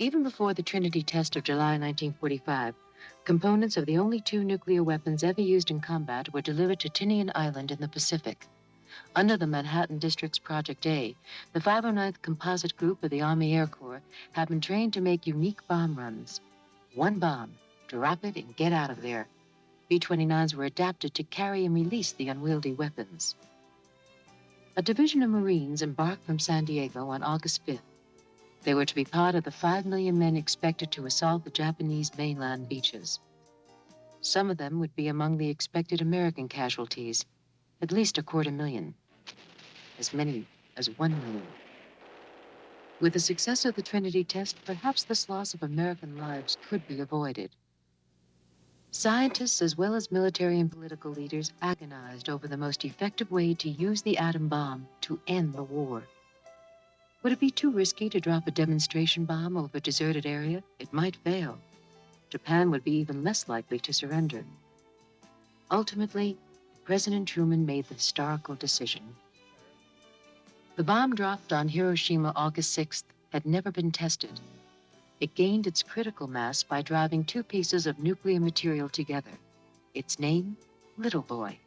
Even before the Trinity test of July 1945, components of the only two nuclear weapons ever used in combat were delivered to Tinian Island in the Pacific. Under the Manhattan District's Project A, the 509th Composite Group of the Army Air Corps had been trained to make unique bomb runs. One bomb, drop it and get out of there. B-29s were adapted to carry and release the unwieldy weapons. A division of Marines embarked from San Diego on August 5th. They were to be part of the 5 million men expected to assault the Japanese mainland beaches. Some of them would be among the expected American casualties, at least 250,000, as many as 1 million. With the success of the Trinity test, perhaps this loss of American lives could be avoided. Scientists, as well as military and political leaders, agonized over the most effective way to use the atom bomb to end the war. Would it be too risky to drop a demonstration bomb over a deserted area? It might fail. Japan would be even less likely to surrender. Ultimately, President Truman made the historical decision. The bomb dropped on Hiroshima August 6th had never been tested. It gained its critical mass by driving two pieces of nuclear material together. Its name, Little Boy.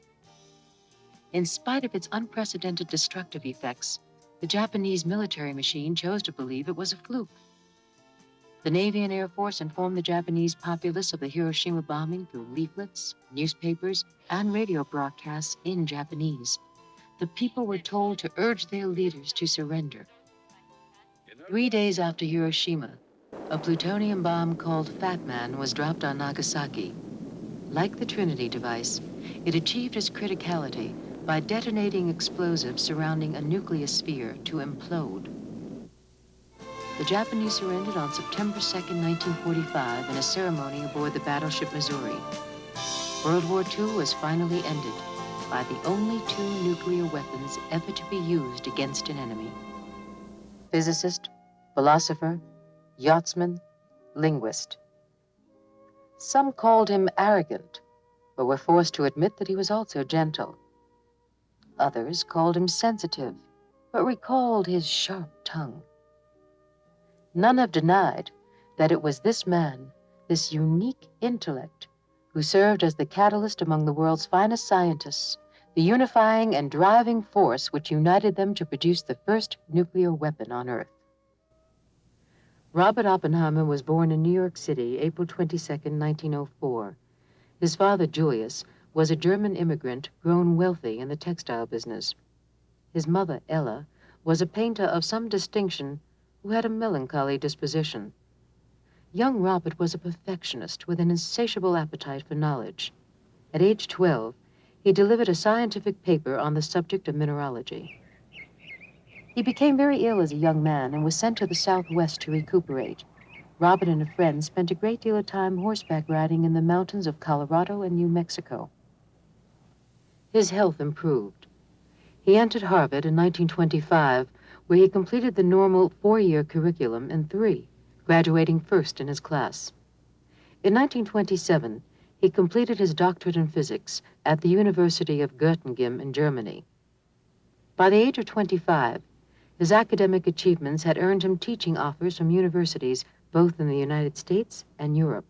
In spite of its unprecedented destructive effects, the Japanese military machine chose to believe it was a fluke. The Navy and Air Force informed the Japanese populace of the Hiroshima bombing through leaflets, newspapers, and radio broadcasts in Japanese. The people were told to urge their leaders to surrender. 3 days after Hiroshima, a plutonium bomb called Fat Man was dropped on Nagasaki. Like the Trinity device, it achieved its criticality by detonating explosives surrounding a nucleus sphere to implode. The Japanese surrendered on September 2nd, 1945, in a ceremony aboard the battleship Missouri. World War II was finally ended by the only two nuclear weapons ever to be used against an enemy. Physicist, philosopher, yachtsman, linguist. Some called him arrogant, but were forced to admit that he was also gentle. Others called him sensitive, but recalled his sharp tongue. None have denied that it was this man, this unique intellect, who served as the catalyst among the world's finest scientists, the unifying and driving force which united them to produce the first nuclear weapon on Earth. Robert Oppenheimer was born in New York City, April 22, 1904. His father, Julius, was a German immigrant grown wealthy in the textile business. His mother, Ella, was a painter of some distinction who had a melancholy disposition. Young Robert was a perfectionist with an insatiable appetite for knowledge. At age 12, he delivered a scientific paper on the subject of mineralogy. He became very ill as a young man and was sent to the Southwest to recuperate. Robert and a friend spent a great deal of time horseback riding in the mountains of Colorado and New Mexico. His health improved. He entered Harvard in 1925, where he completed the normal 4-year curriculum in 3, graduating first in his class. In 1927, he completed his doctorate in physics at the University of Göttingen in Germany. By the age of 25, his academic achievements had earned him teaching offers from universities both in the United States and Europe.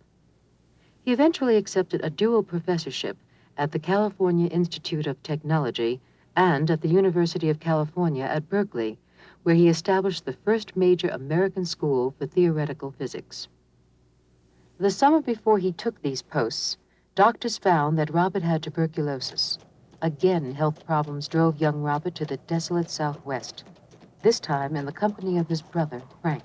He eventually accepted a dual professorship at the California Institute of Technology and at the University of California at Berkeley, where he established the first major American school for theoretical physics. The summer before he took these posts, doctors found that Robert had tuberculosis. Again, health problems drove young Robert to the desolate Southwest, this time in the company of his brother, Frank.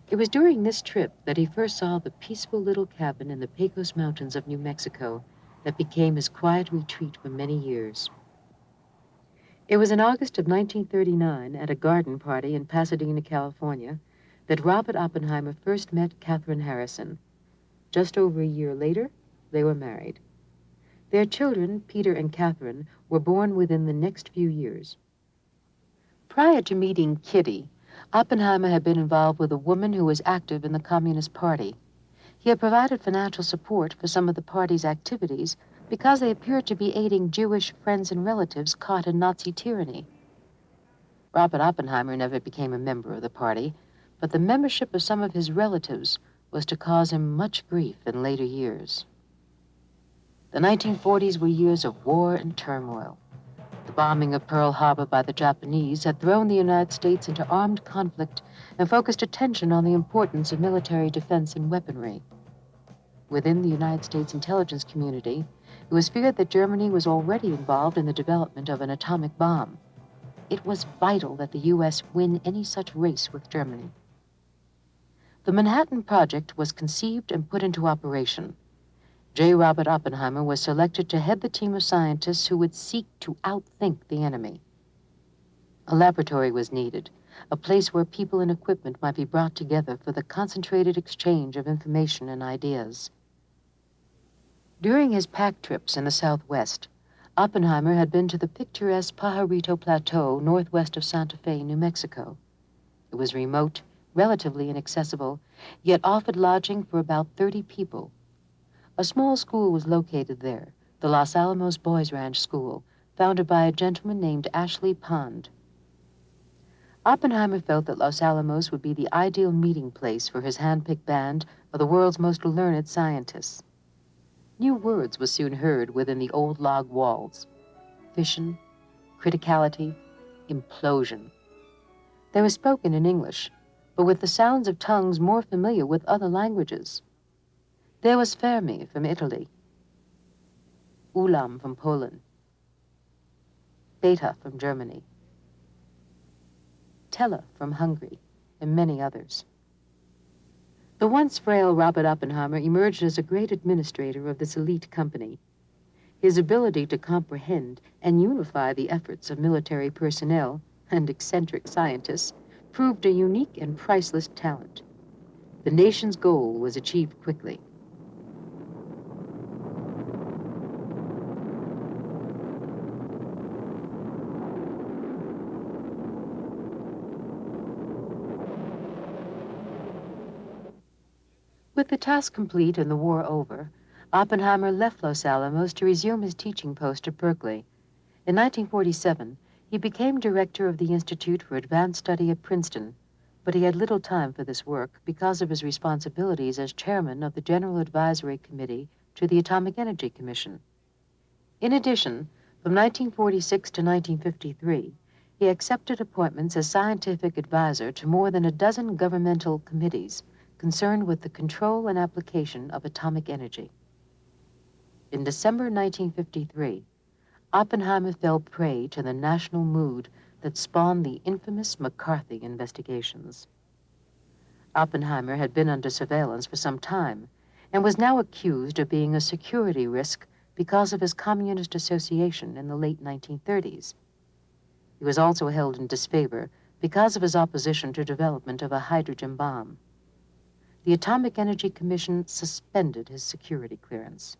It was during this trip that he first saw the peaceful little cabin in the Pecos Mountains of New Mexico that became his quiet retreat for many years. It was in August of 1939, at a garden party in Pasadena, California, that Robert Oppenheimer first met Catherine Harrison. Just over a year later, they were married. Their children, Peter and Catherine, were born within the next few years. Prior to meeting Kitty, Oppenheimer had been involved with a woman who was active in the Communist Party. He had provided financial support for some of the party's activities because they appeared to be aiding Jewish friends and relatives caught in Nazi tyranny. Robert Oppenheimer never became a member of the party, but the membership of some of his relatives was to cause him much grief in later years. The 1940s were years of war and turmoil. The bombing of Pearl Harbor by the Japanese had thrown the United States into armed conflict and focused attention on the importance of military defense and weaponry. Within the United States intelligence community, it was feared that Germany was already involved in the development of an atomic bomb. It was vital that the U.S. win any such race with Germany. The Manhattan Project was conceived and put into operation. J. Robert Oppenheimer was selected to head the team of scientists who would seek to outthink the enemy. A laboratory was needed, a place where people and equipment might be brought together for the concentrated exchange of information and ideas. During his pack trips in the Southwest, Oppenheimer had been to the picturesque Pajarito Plateau northwest of Santa Fe, New Mexico. It was remote, relatively inaccessible, yet offered lodging for about 30 people. A small school was located there, the Los Alamos Boys Ranch School, founded by a gentleman named Ashley Pond. Oppenheimer felt that Los Alamos would be the ideal meeting place for his hand-picked band of the world's most learned scientists. New words were soon heard within the old log walls: fission, criticality, implosion. They were spoken in English, but with the sounds of tongues more familiar with other languages. There was Fermi from Italy, Ulam from Poland, Beta from Germany, Teller from Hungary, and many others. The once frail Robert Oppenheimer emerged as a great administrator of this elite company. His ability to comprehend and unify the efforts of military personnel and eccentric scientists proved a unique and priceless talent. The nation's goal was achieved quickly. With the task complete and the war over, Oppenheimer left Los Alamos to resume his teaching post at Berkeley. In 1947, he became director of the Institute for Advanced Study at Princeton, but he had little time for this work because of his responsibilities as chairman of the General Advisory Committee to the Atomic Energy Commission. In addition, from 1946 to 1953, he accepted appointments as scientific advisor to more than a dozen governmental committees concerned with the control and application of atomic energy. In December 1953, Oppenheimer fell prey to the national mood that spawned the infamous McCarthy investigations. Oppenheimer had been under surveillance for some time and was now accused of being a security risk because of his communist association in the late 1930s. He was also held in disfavor because of his opposition to development of a hydrogen bomb. The Atomic Energy Commission suspended his security clearance.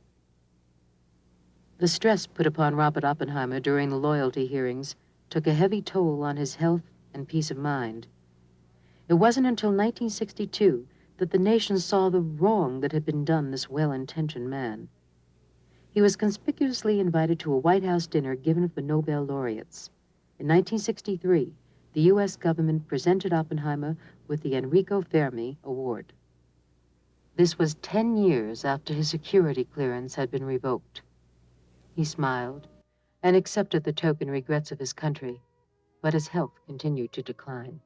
The stress put upon Robert Oppenheimer during the loyalty hearings took a heavy toll on his health and peace of mind. It wasn't until 1962 that the nation saw the wrong that had been done this well-intentioned man. He was conspicuously invited to a White House dinner given for Nobel laureates. In 1963, the U.S. government presented Oppenheimer with the Enrico Fermi Award. This was 10 years after his security clearance had been revoked. He smiled and accepted the token regrets of his country, but his health continued to decline.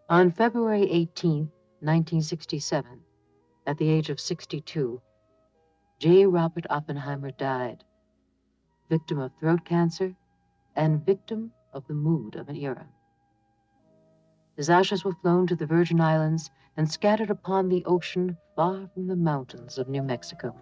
On February 18, 1967, at the age of 62, J. Robert Oppenheimer died, victim of throat cancer and victim of the mood of an era. His ashes were flown to the Virgin Islands and scattered upon the ocean far from the mountains of New Mexico.